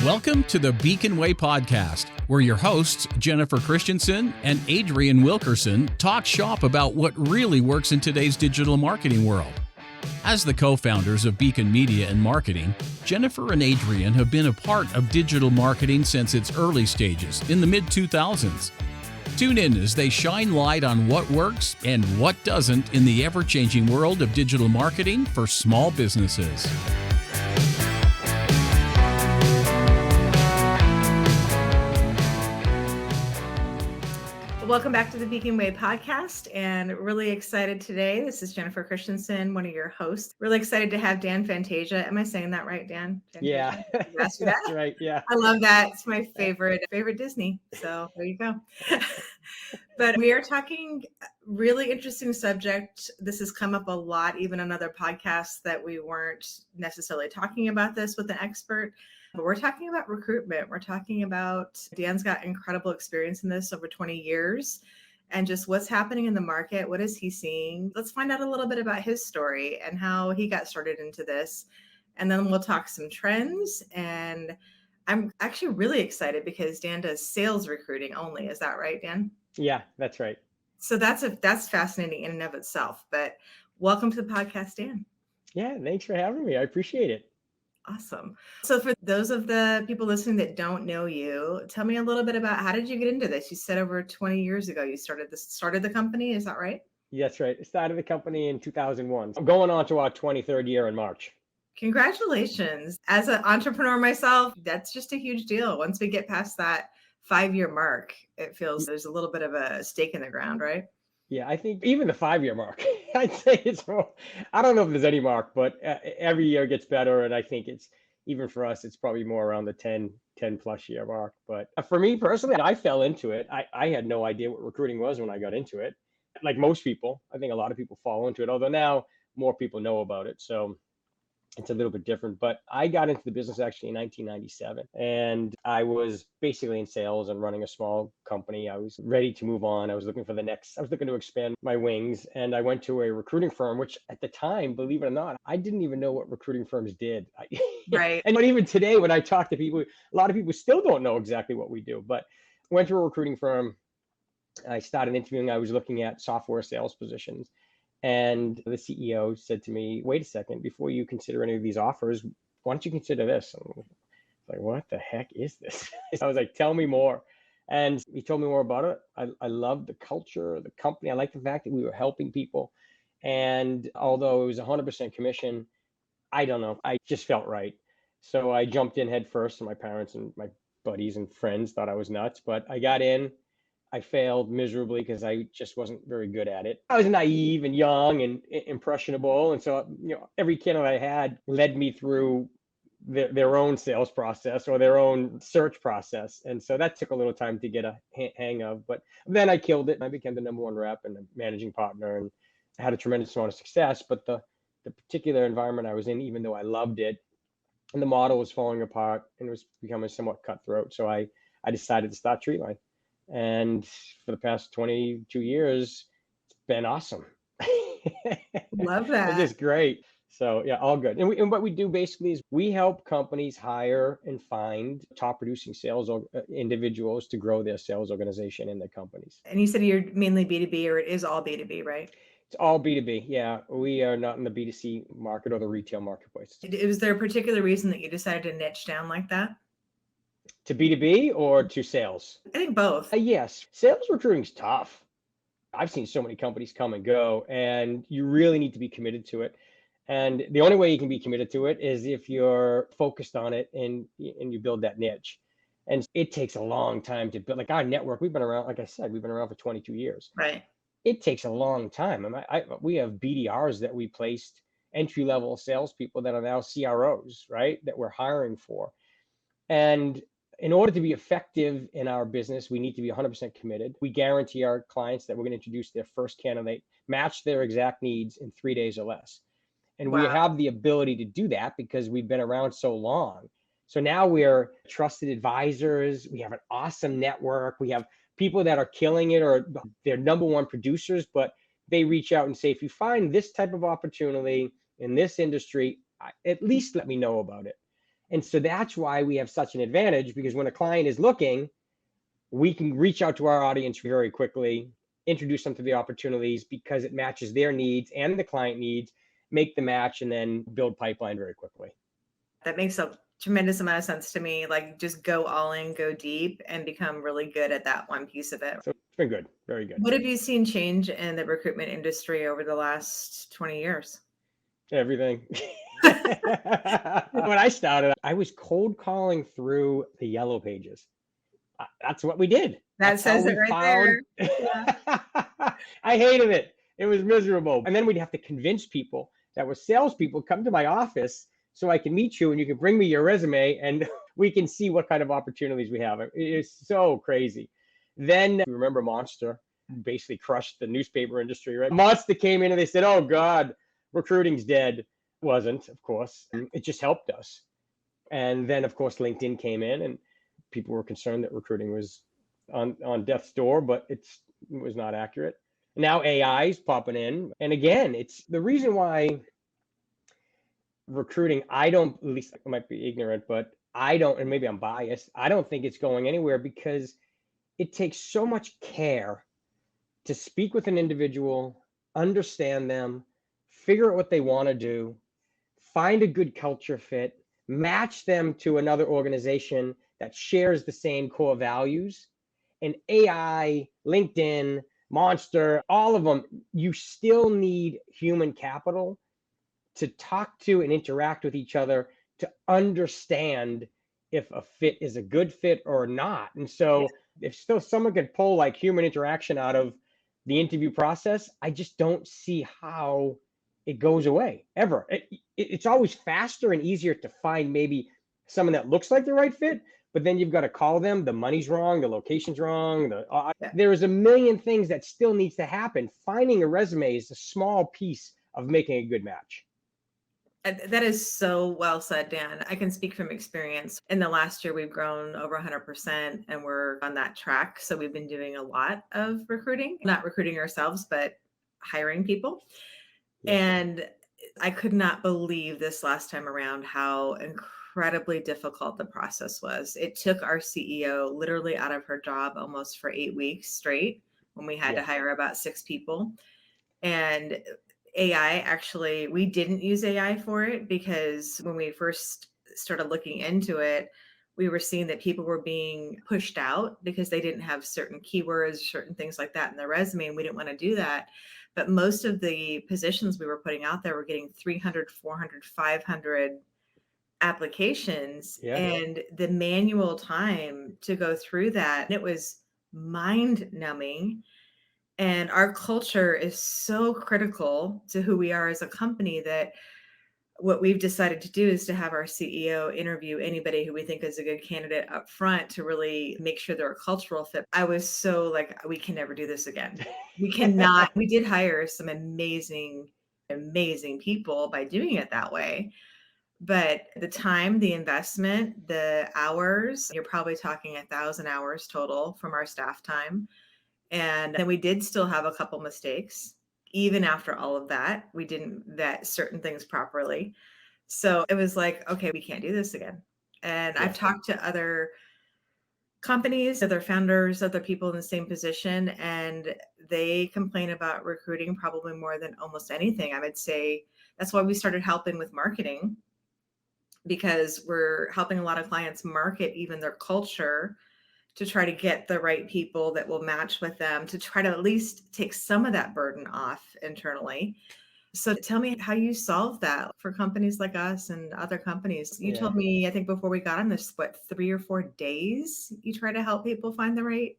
Welcome to the Beacon Way podcast, where your hosts, Jennifer Christensen and Adrian Wilkerson, talk shop about what really works in today's digital marketing world. As the co-founders of Beacon Media and Marketing, Jennifer and Adrian have been a part of digital marketing since its early stages in the mid-2000s. Tune in as they shine light on what works and what doesn't in the ever-changing world of digital marketing for small businesses. Welcome back to the Beacon Way podcast, and really excited today. This is Jennifer Christensen, one of your hosts. Really excited to have Dan Fantasia. Am I saying that right, Dan? Fantasia? Yeah. You asked me that? That's right. Yeah. I love that. It's my favorite Disney. So there you go. But we are talking really interesting subject. This has come up a lot, even on other podcasts that we weren't necessarily talking about this with an expert. But we're talking about recruitment. We're talking about Dan's got incredible experience in this over 20 years and just what's happening in the market. What is he seeing? Let's find out a little bit about his story and how he got started into this. And then we'll talk some trends. And I'm actually really excited because Dan does sales recruiting only. Is that right, Dan? Yeah, that's right. So that's fascinating in and of itself. But welcome to the podcast, Dan. Yeah, thanks for having me. I appreciate it. Awesome. So for those of the people listening that don't know you, tell me a little bit about how did you get into this? You said over 20 years ago you started the company. Is that right? That's right. I started the company in 2001. I'm going on to our 23rd year in March. Congratulations. As an entrepreneur myself, that's just a huge deal. Once we get past that 5-year mark, it feels there's a little bit of a stake in the ground, right? Yeah, I think even the 5-year mark, I'd say it's more, I don't know if there's any mark, but every year gets better. And I think it's, even for us, it's probably more around the 10 plus year mark. But for me personally, I fell into it. I had no idea what recruiting was when I got into it. Like most people, I think a lot of people fall into it, although now more people know about it. So it's a little bit different, but I got into the business actually in 1997, and I was basically in sales and running a small company. I was ready to move on. I was looking to expand my wings, and I went to a recruiting firm, which at the time, believe it or not, I didn't even know what recruiting firms did. Right. And even today, when I talk to people, a lot of people still don't know exactly what we do, but went to a recruiting firm. I started interviewing. I was looking at software sales positions. And the CEO said to me, wait a second, before you consider any of these offers, why don't you consider this? And I was like, what the heck is this? I was like, tell me more. And he told me more about it. I loved the culture, the company. I liked the fact that we were helping people. And although it was 100% commission, I don't know, I just felt right. So I jumped in head first, and my parents and my buddies and friends thought I was nuts, but I got in. I failed miserably because I just wasn't very good at it. I was naive and young and impressionable. And so, every candidate I had led me through their own sales process or their own search process. And so that took a little time to get a hang of. But then I killed it, and I became the number one rep and a managing partner, and I had a tremendous amount of success. But the particular environment I was in, even though I loved it, and the model was falling apart and it was becoming somewhat cutthroat. So I decided to start Treeline. And for the past 22 years, it's been awesome. Love that. It's just great. So yeah, all good. And what we do basically is we help companies hire and find top producing sales individuals to grow their sales organization in their companies. And you said you're mainly B2B, or it is all B2B, right? It's all B2B. Yeah, we are not in the B2C market or the retail marketplace. Was there a particular reason that you decided to niche down like that? To B2B or to sales? I think both. Yes. Sales recruiting is tough. I've seen so many companies come and go, and you really need to be committed to it. And the only way you can be committed to it is if you're focused on it and you build that niche. And it takes a long time to build. Like our network, we've been around, like I said, we've been around for 22 years. Right. It takes a long time. We have BDRs that we placed, entry-level salespeople that are now CROs, right, that we're hiring for. And in order to be effective in our business, we need to be 100% committed. We guarantee our clients that we're going to introduce their first candidate, match their exact needs in 3 days or less. And Wow. We have the ability to do that because we've been around so long. So now we're trusted advisors. We have an awesome network. We have people that are killing it, or they're number one producers, but they reach out and say, if you find this type of opportunity in this industry, at least let me know about it. And so that's why we have such an advantage, because when a client is looking, we can reach out to our audience very quickly, introduce them to the opportunities because it matches their needs and the client needs, make the match, and then build pipeline very quickly. That makes a tremendous amount of sense to me. Like just go all in, go deep, and become really good at that one piece of it. So it's been good, very good. What have you seen change in the recruitment industry over the last 20 years? Everything. When I started, I was cold calling through the yellow pages. That's what we did. That says it right there. I hated it. It was miserable. And then we'd have to convince people that were salespeople, come to my office so I can meet you and you can bring me your resume and we can see what kind of opportunities we have. It is so crazy. Then remember Monster basically crushed the newspaper industry, right? Monster came in and they said, oh God, recruiting's dead. Wasn't, of course. It just helped us. And then, of course, LinkedIn came in and people were concerned that recruiting was on death's door, but it was not accurate. Now AI is popping in. And again, it's the reason why recruiting, I don't, at least I might be ignorant, but I don't, and maybe I'm biased, I don't think it's going anywhere because it takes so much care to speak with an individual, understand them, figure out what they want to do, find a good culture fit, match them to another organization that shares the same core values. And AI, LinkedIn, Monster, all of them, you still need human capital to talk to and interact with each other to understand if a fit is a good fit or not. And so if still someone could pull like human interaction out of the interview process, I just don't see how it goes away ever. It's always faster and easier to find maybe someone that looks like the right fit, but then you've got to call them. The money's wrong, the location's wrong. There's a million things that still needs to happen. Finding a resume is a small piece of making a good match. That is so well said, Dan. I can speak from experience. In the last year, we've grown over 100% and we're on that track. So we've been doing a lot of recruiting, not recruiting ourselves, but hiring people. Yes. And I could not believe this last time around how incredibly difficult the process was. It took our CEO literally out of her job almost for 8 weeks straight when we had to hire about 6 people. And AI, actually, we didn't use AI for it because when we first started looking into it, we were seeing that people were being pushed out because they didn't have certain keywords, certain things like that in their resume, and we didn't want to do that. But most of the positions we were putting out there were getting 300, 400, 500 applications, and the manual time to go through that, it was mind-numbing. And our culture is so critical to who we are as a company that what we've decided to do is to have our CEO interview anybody who we think is a good candidate up front to really make sure they're a cultural fit. I was so like, we can never do this again. We cannot. We did hire some amazing, amazing people by doing it that way. But the time, the investment, the hours, you're probably talking 1,000 hours total from our staff time. And then we did still have a couple mistakes. Even after all of that, we didn't vet certain things properly. So it was like, okay, we can't do this again. And I've talked to other companies, other founders, other people in the same position, and they complain about recruiting probably more than almost anything. I would say that's why we started helping with marketing, because we're helping a lot of clients market even their culture to try to get the right people that will match with them, to try to at least take some of that burden off internally. So tell me how you solve that for companies like us and other companies. You told me, I think before we got on this, 3 or 4 days you try to help people find the right?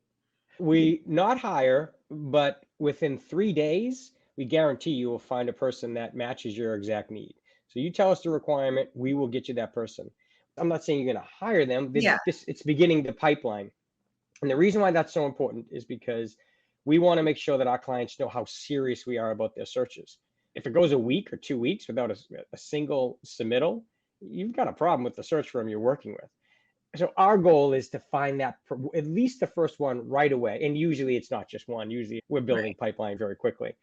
We not hire, but within 3 days, we guarantee you will find a person that matches your exact need. So you tell us the requirement, we will get you that person. I'm not saying you're going to hire them. It's beginning the pipeline. And the reason why that's so important is because we want to make sure that our clients know how serious we are about their searches. If it goes a week or 2 weeks without a single submittal, you've got a problem with the search firm you're working with. So our goal is to find that at least the first one right away. And usually it's not just one. Usually we're building pipeline very quickly.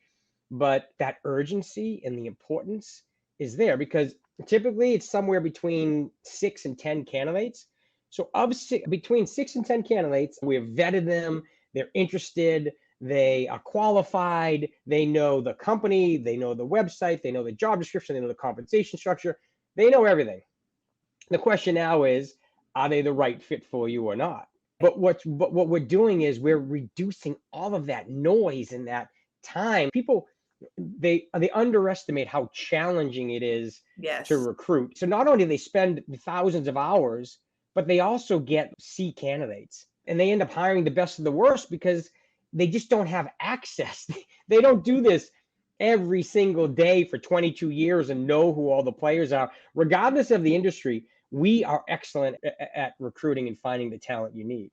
But that urgency and the importance is there because Typically, it's somewhere between 6 and 10 candidates. So between 6 and 10 candidates, we have vetted them. They're interested. They are qualified. They know the company. They know the website. They know the job description. They know the compensation structure. They know everything. The question now is, are they the right fit for you or not? But what we're doing is we're reducing all of that noise and that time. People, they underestimate how challenging it is to Yes. recruit. So not only do they spend thousands of hours, but they also get C candidates, and they end up hiring the best of the worst because they just don't have access. They don't do this every single day for 22 years and know who all the players are. Regardless of the industry, we are excellent at recruiting and finding the talent you need.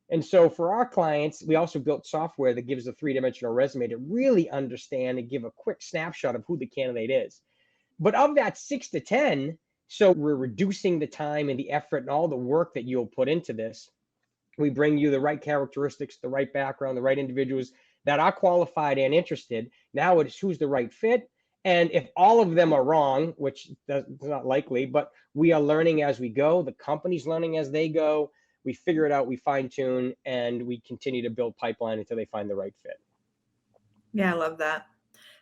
And so for our clients, we also built software that gives a three-dimensional resume to really understand and give a quick snapshot of who the candidate is. But of that 6 to 10, so we're reducing the time and the effort and all the work that you'll put into this. We bring you the right characteristics, the right background, the right individuals that are qualified and interested. Now it's who's the right fit. And if all of them are wrong, which is not likely, but we are learning as we go, the company's learning as they go, we figure it out, we fine tune, and we continue to build pipeline until they find the right fit. Yeah, I love that.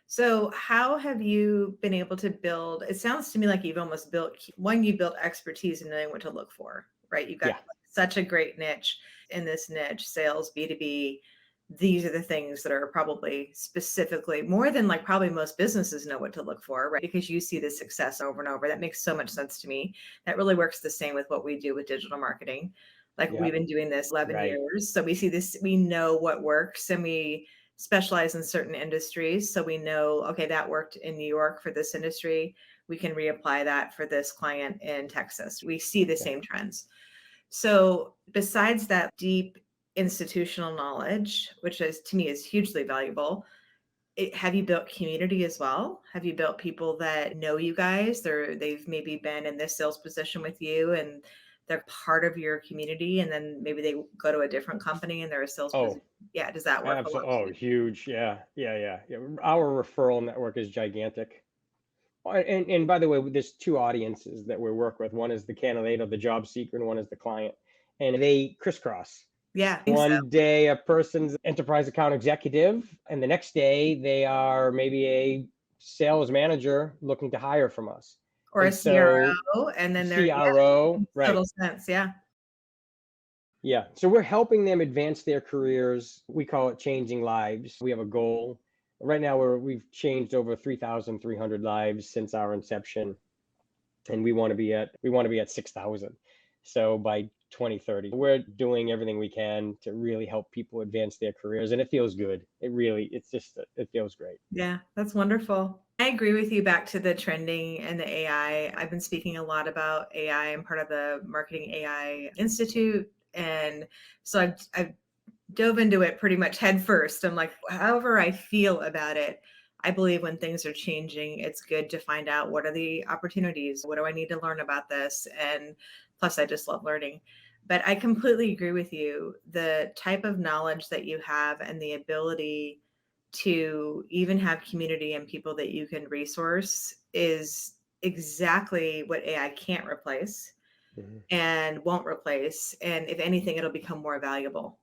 So how have you been able to build, it sounds to me like you've almost you built expertise in knowing what to look for, right? You've got such a great niche in this niche, sales, B2B. These are the things that are probably specifically more than like probably most businesses know what to look for, right? Because you see the success over and over. That makes so much sense to me. That really works the same with what we do with digital marketing. Like we've been doing this 11 years. So we see this, we know what works, and we specialize in certain industries. So we know, okay, that worked in New York for this industry. We can reapply that for this client in Texas. We see the same trends. So besides that deep institutional knowledge, which is to me is hugely valuable, have you built community as well? Have you built people that know you guys? They've maybe been in this sales position with you and they're part of your community, and then maybe they go to a different company and they're a sales position. Yeah, does that work? Absolutely. Oh, huge. Yeah. Our referral network is gigantic. And by the way, there's two audiences that we work with. One is the candidate or the job seeker, and one is the client. And they crisscross. Yeah. One day a person's enterprise account executive, and the next day they are maybe a sales manager looking to hire from us. Or a CRO, and then they're CRO, right. Total sense, yeah. Yeah. So we're helping them advance their careers. We call it changing lives. We have a goal. Right now we've changed over 3,300 lives since our inception, and we want to be at 6,000. So by 2030, we're doing everything we can to really help people advance their careers, and it feels good. It feels great. Yeah, that's wonderful. I agree with you back to the trending and the AI. I've been speaking a lot about AI. I'm part of the Marketing AI Institute. And so I've dove into it pretty much head first. I'm like, however I feel about it, I believe when things are changing, it's good to find out what are the opportunities? What do I need to learn about this? And plus, I just love learning. But I completely agree with you. The type of knowledge that you have and the ability to even have community and people that you can resource is exactly what AI can't replace and won't replace. And if anything, it'll become more valuable.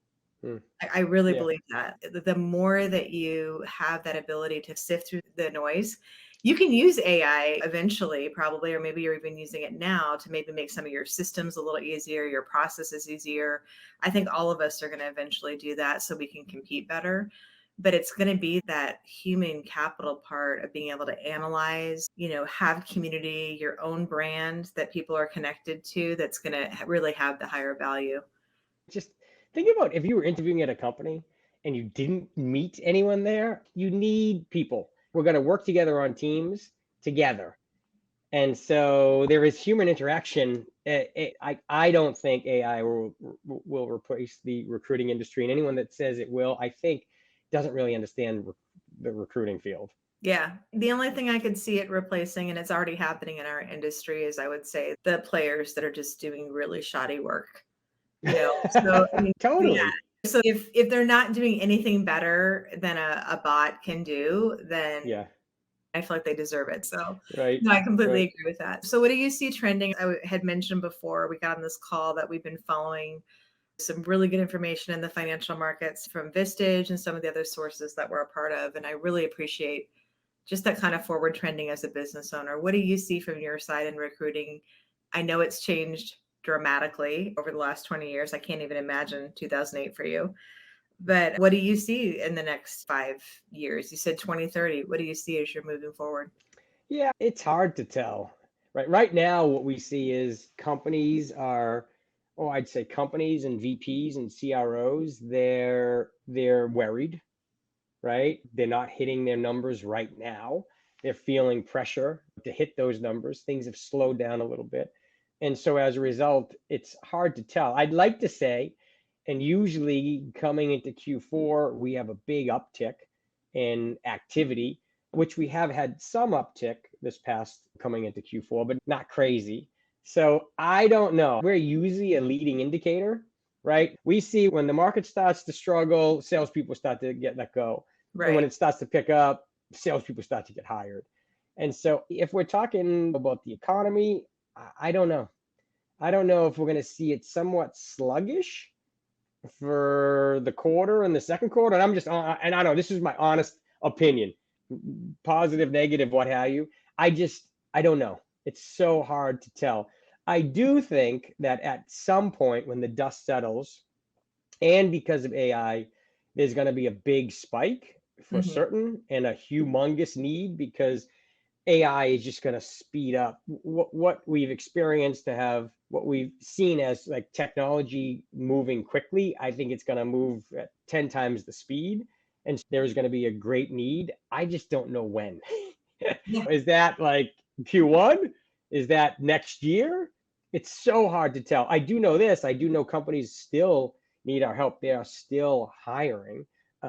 I really believe that. The more that you have that ability to sift through the noise, you can use AI eventually, probably, or maybe you're even using it now to maybe make some of your systems a little easier, your processes easier. I think all of us are going to eventually do that so we can compete better. But it's going to be that human capital part of being able to analyze, have community, your own brand that people are connected to, that's going to really have the higher value. Just think about if you were interviewing at a company and you didn't meet anyone there. You need people. We're going to work together on teams together. And so there is human interaction. I don't think AI will replace the recruiting industry. And anyone that says it will, I think, doesn't really understand the recruiting field. Yeah. The only thing I could see it replacing, and it's already happening in our industry, is I would say the players that are just doing really shoddy work. So Totally. Yeah. So if they're not doing anything better than a bot can do, then I feel like they deserve it. So Right. no, I completely Right. agree with that. So what do you see trending? I had mentioned before we got on this call that we've been following some really good information in the financial markets from Vistage and some of the other sources that we're a part of. And I really appreciate just that kind of forward trending as a business owner. What do you see from your side in recruiting? I know it's changed dramatically over the last 20 years. I can't even imagine 2008 for you. But what do you see in the next 5 years? You said 2030. What do you see as you're moving forward? Yeah, it's hard to tell. Right now, what we see is companies are, oh, I'd say companies and VPs and CROs, they're worried, right? They're not hitting their numbers right now. They're feeling pressure to hit those numbers. Things have slowed down a little bit. And so as a result, it's hard to tell. I'd like to say, and usually coming into Q4, we have a big uptick in activity, which we have had some uptick this past coming into Q4, but not crazy. So I don't know. We're usually a leading indicator, right? We see when the market starts to struggle, salespeople start to get let go. And when Right. it starts to pick up, salespeople start to get hired. And so if we're talking about the economy, I don't know. I don't know if we're going to see it somewhat sluggish for the quarter and the second quarter. And and I know this is my honest opinion, positive, negative, what have you. I don't know. It's so hard to tell. I do think that at some point when the dust settles, and because of AI, there's going to be a big spike for Mhm. certain and a humongous need because AI is just going to speed up what we've experienced to have what we've seen as like technology moving quickly. I think it's going to move at 10 times the speed. And there's going to be a great need. I just don't know when. Yeah. Is that like Q1? Is that next year? It's so hard to tell. I do know this. I do know companies still need our help. They are still hiring.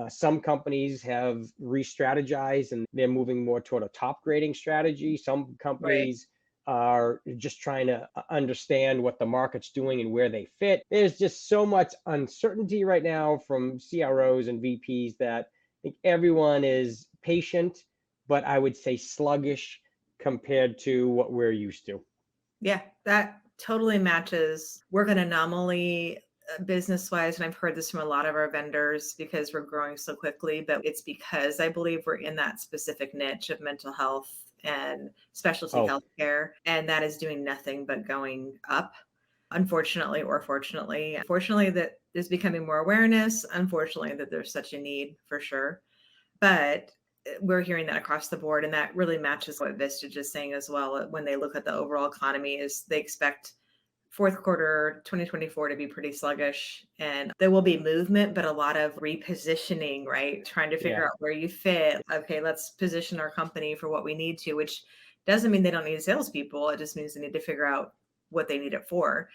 Some companies have re-strategized and they're moving more toward a top grading strategy. Some Right. companies are just trying to understand what the market's doing and where they fit. There's just so much uncertainty right now from CROs and VPs that I think everyone is patient, but I would say sluggish compared to what we're used to. Yeah, that totally matches. We're going to anomaly business wise. And I've heard this from a lot of our vendors because we're growing so quickly, but it's because I believe we're in that specific niche of mental health and specialty Oh, healthcare. And that is doing nothing but going up, unfortunately or fortunately. Fortunately, that there's becoming more awareness. Unfortunately, that there's such a need for sure. But we're hearing that across the board, and that really matches what Vistage is saying as well. When they look at the overall economy, is they expect fourth quarter 2024 to be pretty sluggish, and there will be movement, but a lot of repositioning, right? Trying to figure yeah, out where you fit. Okay, let's position our company for what we need to, which doesn't mean they don't need salespeople. It just means they need to figure out what they need it for.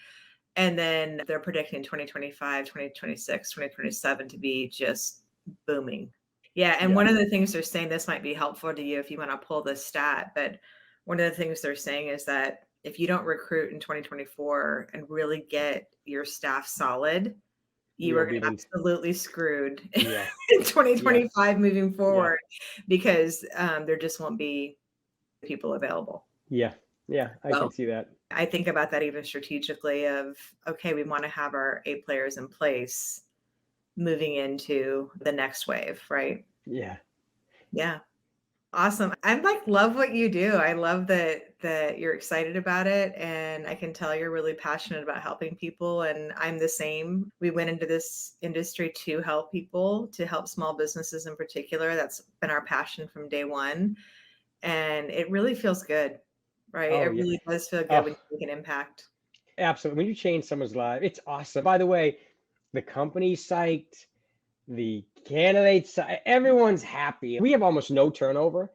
And then they're predicting 2025, 2026, 2027 to be just booming. Yeah, and yeah. one of the things they're saying, this might be helpful to you if you want to pull this stat, but one of the things they're saying is that if you don't recruit in 2024 and really get your staff solid, you You'll are be in, absolutely screwed yeah, in yeah, 2025 moving yeah, forward because there just won't be people available. yeah, yeah. I can So see that. I think about that even strategically of, okay, we want to have our A players in place moving into the next wave, right? Yeah. Yeah. Awesome. I like love what you do. I love that you're excited about it and I can tell you're really passionate about helping people and I'm the same. We went into this industry to help people, to help small businesses in particular. That's been our passion from day one and it really feels good, right? Oh, It yeah. really does feel good Oh, when you make an impact. absolutely. When you change someone's life, it's awesome. By the way, the company's psyched, the candidates, everyone's happy. We have almost no turnover.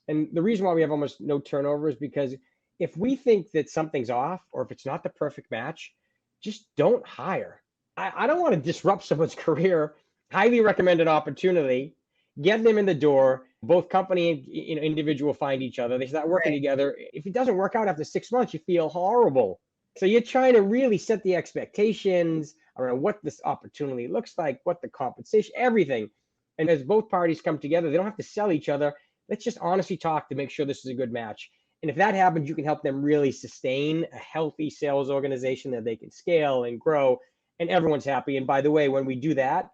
And the reason why we have almost no turnover is because if we think that something's off or if it's not the perfect match, just don't hire. I don't want to disrupt someone's career. Highly recommend an opportunity, get them in the door. Both company and individual find each other. They start working Right. together. If it doesn't work out after 6 months, you feel horrible. So you're trying to really set the expectations around what this opportunity looks like, what the compensation, everything. And as both parties come together, they don't have to sell each other. let's just honestly talk to make sure this is a good match. And if that happens, you can help them really sustain a healthy sales organization that they can scale and grow, and everyone's happy. And by the way, when we do that,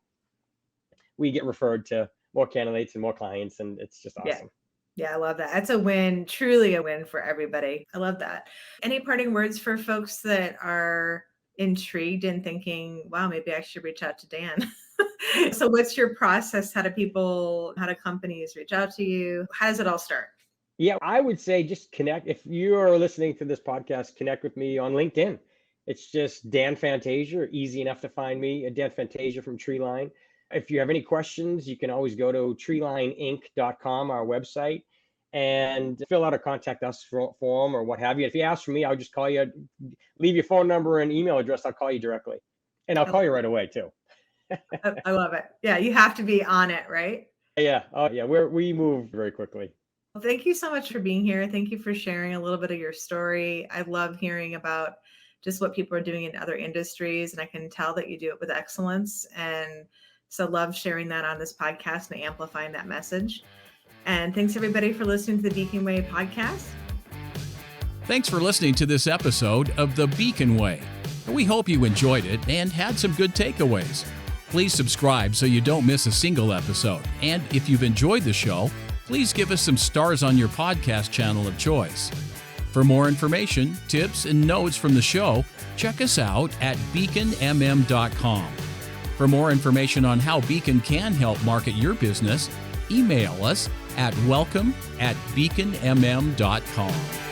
we get referred to more candidates and more clients, and it's just awesome. Yeah, I love that. That's a win, truly a win for everybody. I love that. Any parting words for folks that are intrigued and thinking, wow, maybe I should reach out to Dan? So what's your process? How do companies reach out to you? How does it all start? Yeah, I would say just connect. If you're listening to this podcast, connect with me on LinkedIn. It's just Dan Fantasia, easy enough to find me, Dan Fantasia from Treeline. If you have any questions, you can always go to treelineinc.com, our website, and fill out a contact us form or what have you. If you ask for me, I'll just call you, leave your phone number and email address. I'll call you directly. And I'll call you right away too. I love it. Yeah, you have to be on it, right? Yeah. Oh, yeah. We move very quickly. Well, thank you so much for being here. Thank you for sharing a little bit of your story. I love hearing about just what people are doing in other industries, and I can tell that you do it with excellence. And so love sharing that on this podcast and amplifying that message. And thanks everybody for listening to the Beacon Way podcast. Thanks for listening to this episode of The Beacon Way. We hope you enjoyed it and had some good takeaways. Please subscribe so you don't miss a single episode. And if you've enjoyed the show, please give us some stars on your podcast channel of choice. For more information, tips, and notes from the show, check us out at beaconmm.com. For more information on how Beacon can help market your business, email us at welcome@beaconmm.com.